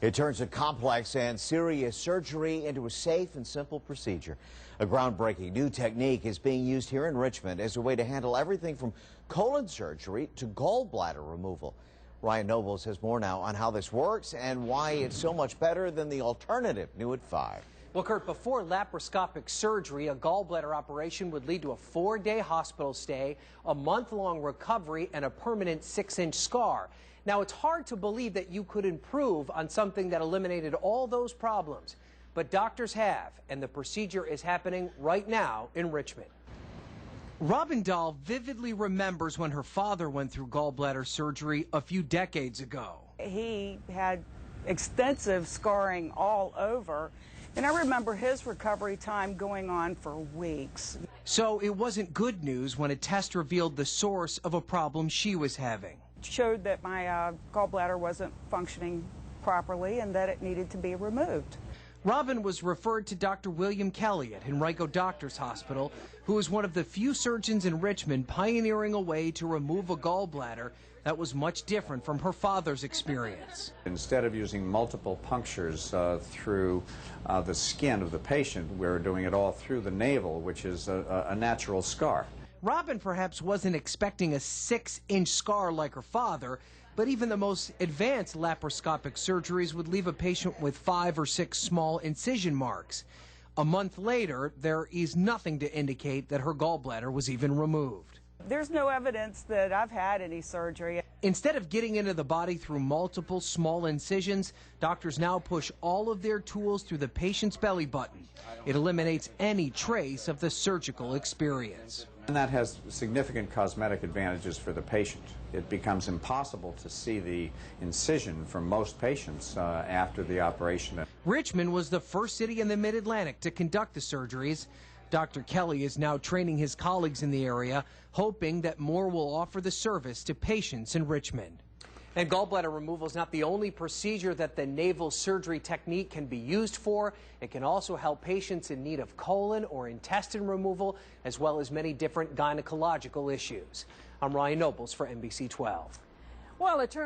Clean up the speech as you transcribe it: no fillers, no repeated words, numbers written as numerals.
It turns a complex and serious surgery into a safe and simple procedure. A groundbreaking new technique is being used here in Richmond as a way to handle everything from colon surgery to gallbladder removal. Ryan Nobles has more now on how this works and why it's so much better than the alternative, new at 5. Well, Kurt, before laparoscopic surgery, a gallbladder operation would lead to a 4-day hospital stay, a month-long recovery, and a permanent 6-inch scar. Now, it's hard to believe that you could improve on something that eliminated all those problems, but doctors have, and the procedure is happening right now in Richmond. Robin Dahl vividly remembers when her father went through gallbladder surgery a few decades ago. He had extensive scarring all over, and I remember his recovery time going on for weeks. So it wasn't good news when a test revealed the source of a problem she was having. It showed that my gallbladder wasn't functioning properly and that it needed to be removed. Robin was referred to Dr. William Kelley at Henrico Doctors Hospital, who is one of the few surgeons in Richmond pioneering a way to remove a gallbladder that was much different from her father's experience. Instead of using multiple punctures through the skin of the patient, we're doing it all through the navel, which is a natural scar. Robin perhaps wasn't expecting a 6-inch scar like her father, but even the most advanced laparoscopic surgeries would leave a patient with 5 or 6 small incision marks. A month later, there is nothing to indicate that her gallbladder was even removed. There's no evidence that I've had any surgery. Instead of getting into the body through multiple small incisions, doctors now push all of their tools through the patient's belly button. It eliminates any trace of the surgical experience. And that has significant cosmetic advantages for the patient. It becomes impossible to see the incision for most patients after the operation. Richmond was the first city in the Mid-Atlantic to conduct the surgeries. Dr. Kelley is now training his colleagues in the area, hoping that more will offer the service to patients in Richmond. And gallbladder removal is not the only procedure that the naval surgery technique can be used for. It can also help patients in need of colon or intestine removal, as well as many different gynecological issues. I'm Ryan Nobles for NBC 12. Well, it turns